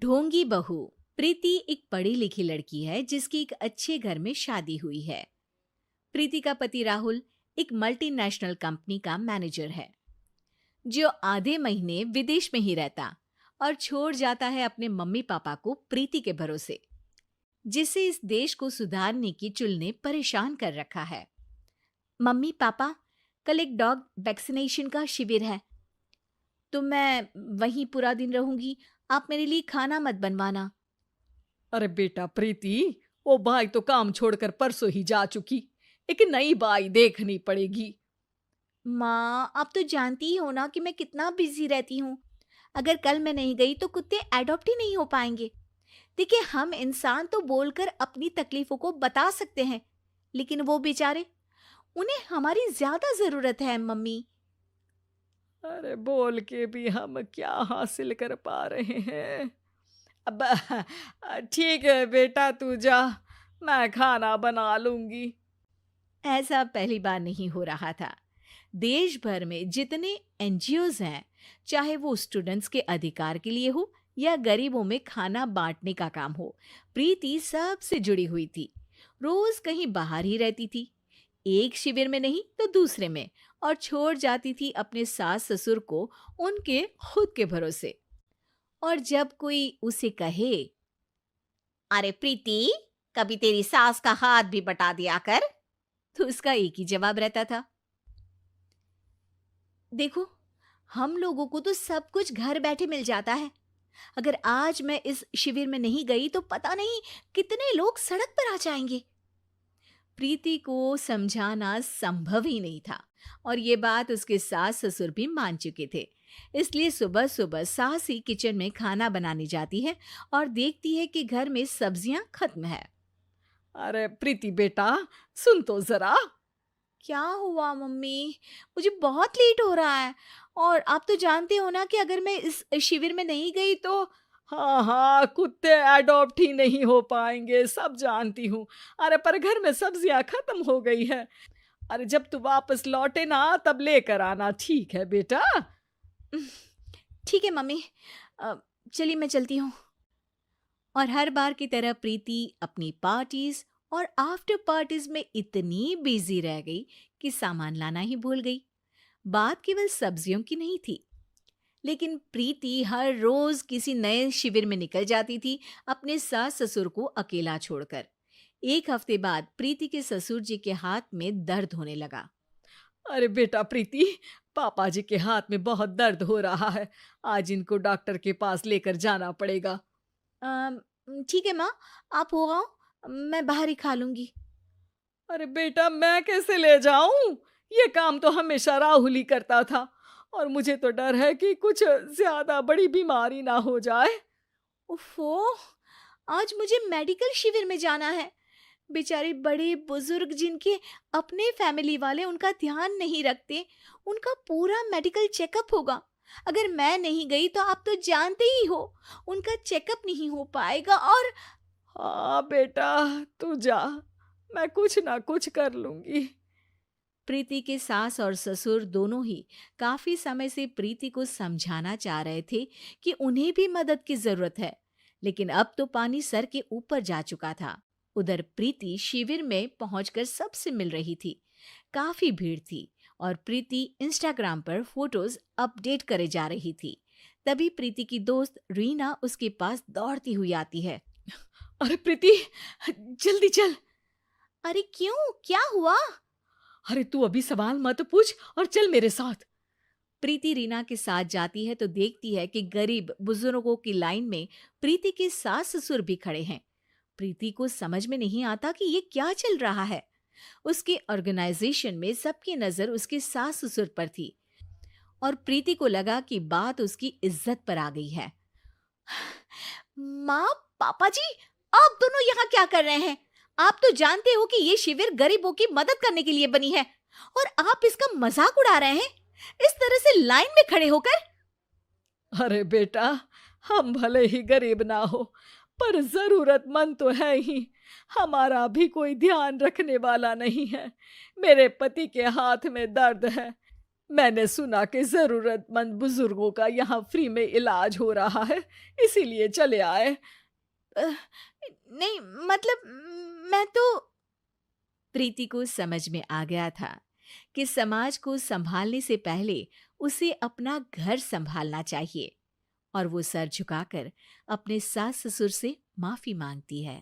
ढोंगी बहू। प्रीति एक पढ़ी लिखी लड़की है जिसकी एक अच्छे घर में शादी हुई है। प्रीति का पति राहुल एक मल्टीनेशनल कंपनी का मैनेजर है जो आधे महीने विदेश में ही रहता और छोड़ जाता है अपने मम्मी पापा को प्रीति के भरोसे, जिसे इस देश को सुधारने की चुल ने परेशान कर रखा है। मम्मी पापा, कल एक डॉग वैक्सीनेशन का शिविर है तो मैं वहीं पूरा दिन रहूंगी। आप मेरे लिए खाना मत बनवाना। अरे बेटा प्रीति, वो बाई तो काम छोड़कर परसों ही जा चुकी। एक नई बाई देखनी पड़ेगी। माँ, आप तो जानती ही हो ना कि मैं कितना बिजी रहती हूँ। अगर कल मैं नहीं गई तो कुत्ते एडॉप्ट ही नहीं हो पाएंगे। देखिए, हम इंसान तो बोलकर अपनी तकलीफों को बता सकते हैं, लेकिन वो बेचारे, उन्हें हमारी ज्यादा जरूरत है मम्मी। अरे बोल के भी हम क्या हासिल कर पा रहे हैं। अब ठीक है बेटा, तू जा, मैं खाना बना लूंगी। ऐसा पहली बार नहीं हो रहा था। देश भर में जितने एनजीओज हैं, चाहे वो स्टूडेंट्स के अधिकार के लिए हो या गरीबों में खाना बांटने का काम हो, प्रीति सबसे जुड़ी हुई थी। रोज कहीं बाहर ही रहती थी, एक शिविर में नहीं तो दूसरे में, और छोड़ जाती थी अपने सास ससुर को उनके खुद के भरोसे। और जब कोई उसे कहे, अरे प्रीति, कभी तेरी सास का हाथ भी बटा दिया कर, तो उसका एक ही जवाब रहता था, देखो, हम लोगों को तो सब कुछ घर बैठे मिल जाता है। अगर आज मैं इस शिविर में नहीं गई तो पता नहीं कितने लोग सड़क पर आ जाएंगे। प्रीति को समझाना संभव ही नहीं था, और ये बात उसके सास ससुर भी मान चुके थे। इसलिए सुबह सुबह सास ही किचन में खाना बनाने जाती है और देखती है कि घर में सब्जियां खत्म है। अरे प्रीति बेटा, सुन तो जरा। क्या हुआ मम्मी? मुझे बहुत लेट हो रहा है, और आप तो जानते हो ना कि अगर मैं इस शिविर में नहीं गई तो। हाँ हाँ, कुत्ते एडॉप्ट ही नहीं हो पाएंगे, सब जानती हूँ। अरे पर घर में सब्जियां खत्म हो गई है। अरे जब तू वापस लौटे ना तब लेकर आना, ठीक है बेटा। ठीक है मम्मी, चलिए मैं चलती हूँ। और हर बार की तरह प्रीति अपनी पार्टीज और आफ्टर पार्टीज में इतनी बिजी रह गई कि सामान लाना ही भूल गई। बात केवल सब्जियों की नहीं थी, लेकिन प्रीति हर रोज किसी नए शिविर में निकल जाती थी, अपने सास ससुर को अकेला छोड़कर। एक हफ्ते बाद प्रीति के ससुर जी के हाथ में दर्द होने लगा। अरे बेटा प्रीति, पापा जी के हाथ में बहुत दर्द हो रहा है। आज इनको डॉक्टर के पास लेकर जाना पड़ेगा। "अम, ठीक है माँ, आप हो आओ, मैं बाहर ही खा लूंगी। अरे बेटा, मैं कैसे ले जाऊं? ये काम तो हमेशा राहुल ही करता था, और मुझे तो डर है कि कुछ ज्यादा बड़ी बीमारी ना हो जाए। उफ़ो, आज मुझे मेडिकल शिविर में जाना है। बेचारे बड़े बुजुर्ग जिनके अपने फैमिली वाले उनका ध्यान नहीं रखते, उनका पूरा मेडिकल चेकअप होगा। अगर मैं नहीं गई तो आप तो जानते ही हो, उनका चेकअप नहीं हो पाएगा। और हाँ बेटा, तू जा, मैं कुछ ना कुछ कर लूंगी। प्रीति के सास और ससुर दोनों ही काफी समय से प्रीति को समझाना चाह रहे थे कि उन्हें भी मदद की जरूरत है, लेकिन अब तो पानी सर के ऊपर जा चुका था। उधर प्रीति शिविर में पहुंचकर सबसे मिल रही थी। काफी भीड़ थी और प्रीति इंस्टाग्राम पर फोटोज अपडेट करे जा रही थी। तभी प्रीति की दोस्त रीना उसके पास दौड़ती हुई आती है। अरे प्रीति, जल्दी चल। अरे क्यों, क्या हुआ? अरे तू अभी सवाल मत पूछ और चल मेरे साथ। प्रीति रीना के साथ जाती है तो देखती है कि गरीब बुजुर्गों की लाइन में प्रीति के सास ससुर भी खड़े हैं। प्रीति को समझ में नहीं आता कि ये क्या चल रहा है। उसके ऑर्गेनाइजेशन में सबकी नजर उसके सास ससुर पर थी, और प्रीति को लगा कि बात उसकी इज्जत पर आ गई है। माँ, पापा जी, आप दोनों यहाँ क्या कर रहे हैं? आप तो जानते हो कि ये शिविर गरीबों की मदद करने के लिए बनी है, और आप इसका मजाक उड़ा रहे हैं इस तरह से लाइन में खड़े होकर। अरे बेटा, हम भले ही गरीब ना हो, पर जरूरतमंद तो है ही। हमारा भी कोई ध्यान रखने वाला नहीं है। मेरे पति के हाथ में दर्द है, मैंने सुना कि ज़रूरतमंद बुजुर्गों का यहाँ फ्री में इलाज हो रहा है, इसीलिए चले आए। अ, नहीं, मतलब मैं तो प्रीति को समझ में आ गया था कि समाज को संभालने से पहले उसे अपना घर संभालना चाहिए और वो सर झुकाकर अपने सास ससुर से माफी मांगती है।